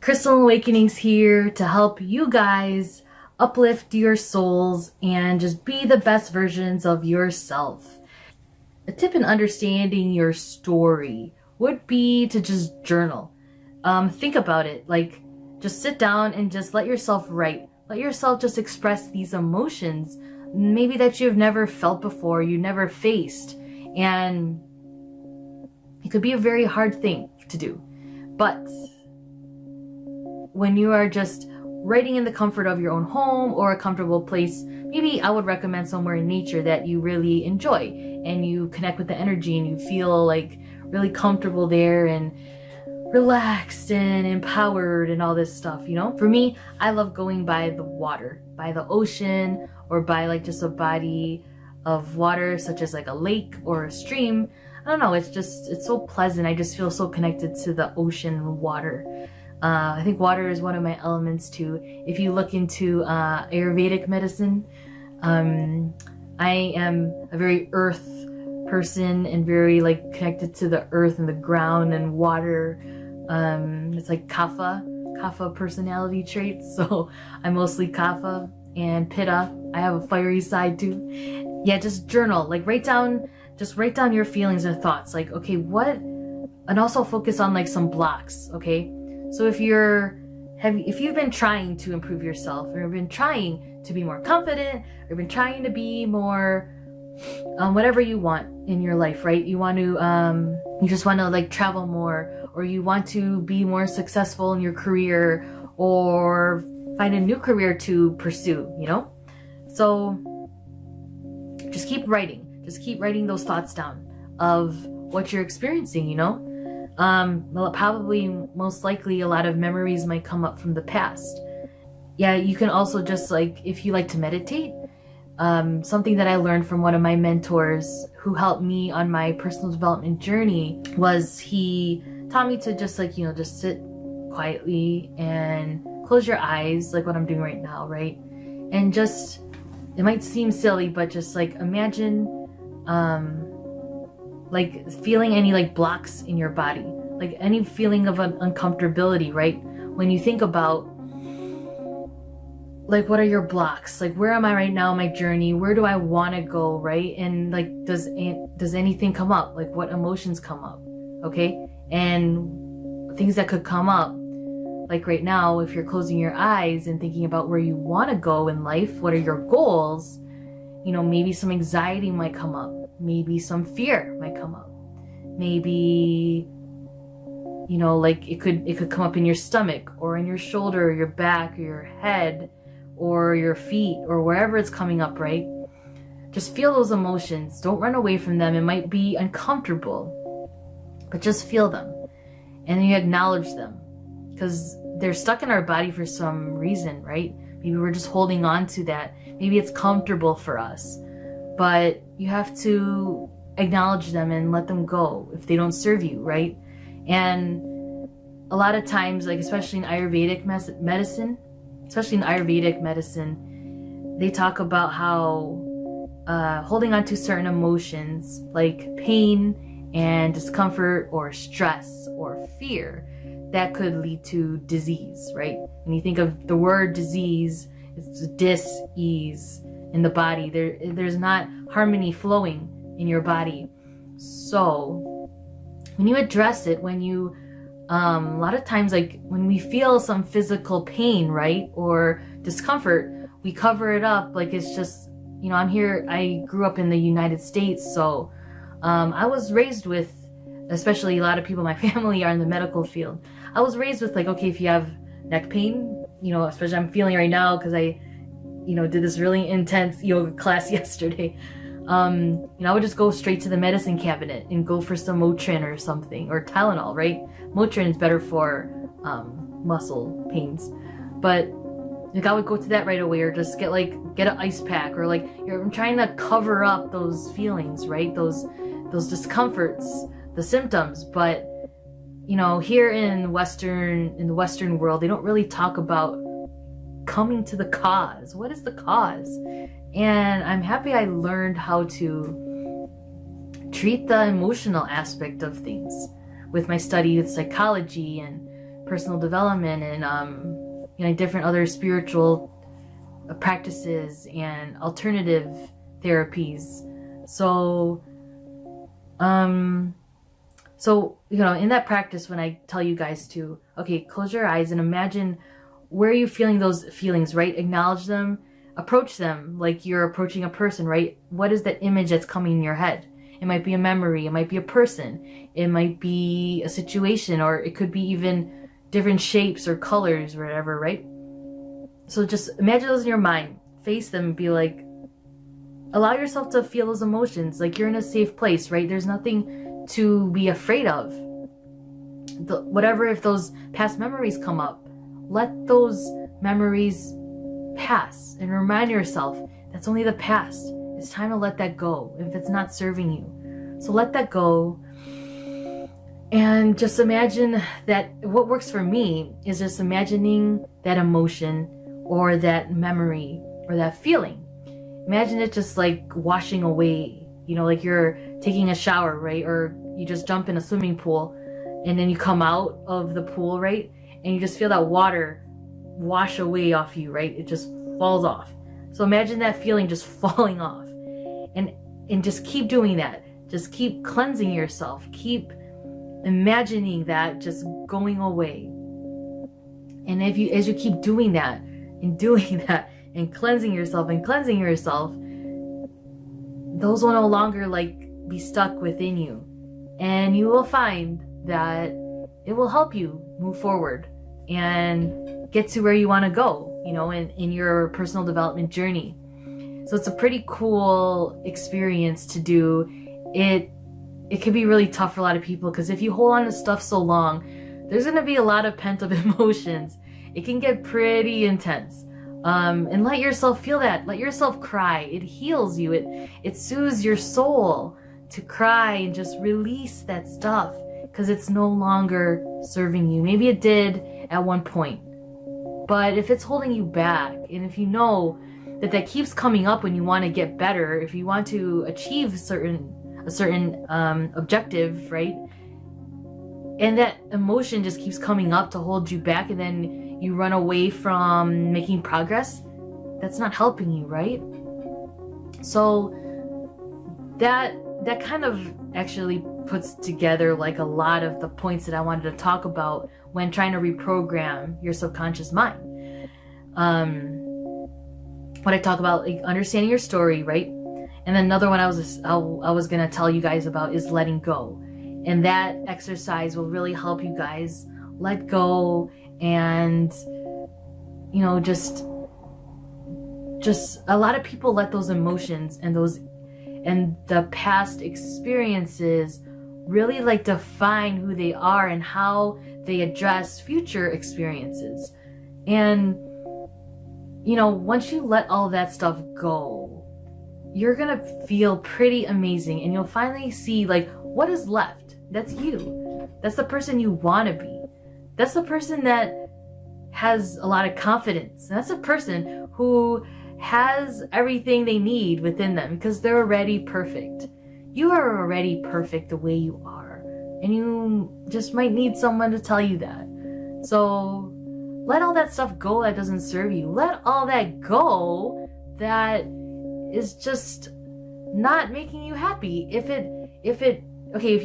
Crystalline Awakenings here to help you guys uplift your souls and just be the best versions of yourself. A tip in understanding your story would be to just journal. Think about it, like just sit down and just let yourself write. Let yourself just express these emotions, maybe that you've never felt before, you never faced. And it could be a very hard thing to do. But when you are just writing in the comfort of your own home or a comfortable place, maybe I would recommend somewhere in nature that you really enjoy and you connect with the energy and you feel like really comfortable there and relaxed and empowered and all this stuff, you know? For me, I love going by the water, by the ocean, or by like just a body of water, such as like a lake or a stream. I don't know, it's so pleasant. I just feel so connected to the ocean and water. I think water is one of my elements too. If you look into Ayurvedic medicine, I am a very earth person and very like connected to the earth and the ground and water. It's like kapha personality traits. So I'm mostly kapha and pitta. I have a fiery side too. Yeah, just journal, like write down your feelings and thoughts. Like, okay, and also focus on like some blocks, okay? So if you've been trying to improve yourself, or you've been trying to be more confident, or you've been trying to be more, whatever you want in your life, right? You want to, you just want to like travel more, or you want to be more successful in your career, or find a new career to pursue, you know? So just keep writing those thoughts down of what you're experiencing, you know? Well, probably, most likely, a lot of memories might come up from the past. Yeah, you can also just like, if you like to meditate, something that I learned from one of my mentors who helped me on my personal development journey was he taught me to just like, you know, just sit quietly and close your eyes, like what I'm doing right now, right? And just, it might seem silly, but just like imagine, like feeling any like blocks in your body, like any feeling of an uncomfortability, right? When you think about like, what are your blocks? Like, where am I right now in my journey? Where do I want to go, right? And like, does anything come up? Like, what emotions come up? Okay? And things that could come up, like right now, if you're closing your eyes and thinking about where you want to go in life, what are your goals? You know, maybe some anxiety might come up. Maybe some fear might come up. Maybe, you know, like it could come up in your stomach or in your shoulder or your back or your head or your feet or wherever it's coming up, right? Just feel those emotions. Don't run away from them. It might be uncomfortable, but just feel them. And then you acknowledge them because they're stuck in our body for some reason, right? Maybe we're just holding on to that. Maybe it's comfortable for us. But you have to acknowledge them and let them go if they don't serve you, right? And a lot of times, like especially in Ayurvedic medicine, they talk about how holding on to certain emotions like pain and discomfort or stress or fear, that could lead to disease, right? When you think of the word disease, it's dis-ease in the body. There's not harmony flowing in your body. So when you address it, when you a lot of times, like when we feel some physical pain, right, or discomfort, we cover it up like it's just, you know, I grew up in the United States, so I was raised with, especially a lot of people in my family are in the medical field. I was raised with like, okay, if you have neck pain, you know, especially I'm feeling right now because I, you know, did this really intense yoga class yesterday. You know, I would just go straight to the medicine cabinet and go for some Motrin or something, or Tylenol, right? Motrin is better for muscle pains, but like I would go to that right away, or just get an ice pack, or like I'm trying to cover up those feelings, right? Those discomforts, the symptoms. But you know, here in the Western world, they don't really talk about coming to the cause. What is the cause? And I'm happy I learned how to treat the emotional aspect of things with my study with psychology and personal development and different other spiritual practices and alternative therapies. So in that practice, when I tell you guys to, okay, close your eyes and imagine where you're feeling those feelings, right? Acknowledge them, approach them like you're approaching a person, right? What is that image that's coming in your head? It might be a memory, it might be a person, it might be a situation, or it could be even different shapes or colors or whatever, right? So just imagine those in your mind, face them, and be like, allow yourself to feel those emotions like you're in a safe place, right? There's nothing to be afraid of. Whatever, if those past memories come up, let those memories pass and remind yourself that's only the past. It's time to let that go if it's not serving you. So let that go. And just imagine that what works for me is just imagining that emotion or that memory or that feeling. Imagine it just like washing away, like you're taking a shower, right? Or you just jump in a swimming pool and then you come out of the pool, right? And you just feel that water wash away off you, right? It just falls off. So imagine that feeling just falling off. And just keep doing that. Just keep cleansing yourself. Keep imagining that just going away. And as you keep doing that and cleansing yourself, those will no longer be stuck within you. And you will find that it will help you move forward and get to where you want to go, in your personal development journey. So it's a pretty cool experience to do. It can be really tough for a lot of people because if you hold on to stuff so long, there's going to be a lot of pent-up emotions. It can get pretty intense. And let yourself feel that. Let yourself cry. It heals you. It soothes your soul to cry and just release that stuff because it's no longer serving you. Maybe it did at one point. But if it's holding you back, and if you know that keeps coming up when you want to get better, if you want to achieve a certain objective, right? And that emotion just keeps coming up to hold you back, and then you run away from making progress, that's not helping you, right? So that kind of actually puts together a lot of the points that I wanted to talk about when trying to reprogram your subconscious mind. What I talk about, understanding your story, right? And then another one I was gonna tell you guys about is letting go. And that exercise will really help you guys let go and, just a lot of people let those emotions and the past experiences really define who they are and how they address future experiences. And, once you let all that stuff go, you're gonna feel pretty amazing, and you'll finally see what is left. That's you. That's the person you want to be. That's the person that has a lot of confidence. That's the person who has everything they need within them because they're already perfect. You are already perfect the way you are, and you just might need someone to tell you that. So let all that stuff go that doesn't serve you. Let all that go that is just not making you happy. If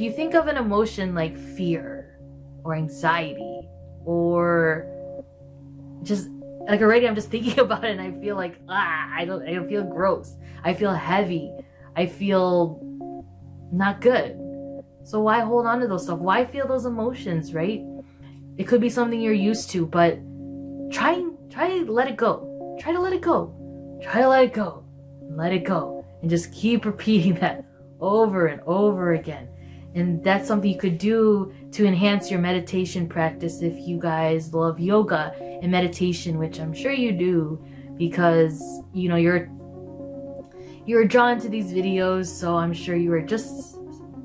you think of an emotion like fear or anxiety or just already I'm just thinking about it and I feel I don't feel gross. I feel heavy. I feel not good. So why hold on to those stuff? Why feel those emotions, right? It could be something you're used to, but try to let it go. Try to let it go. Try to let it go. Let it go. And just keep repeating that over and over again. And that's something you could do to enhance your meditation practice if you guys love yoga and meditation, which I'm sure you do because, you're drawn to these videos, so I'm sure you are just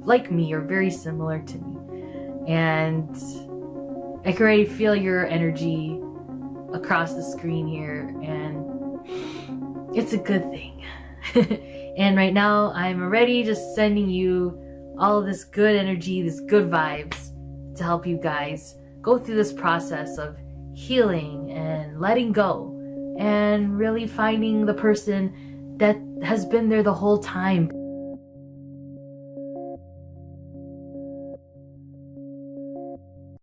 like me or very similar to me. And I can already feel your energy across the screen here, and it's a good thing. And right now I'm already just sending you all of this good energy, this good vibes to help you guys go through this process of healing and letting go and really finding the person that has been there the whole time.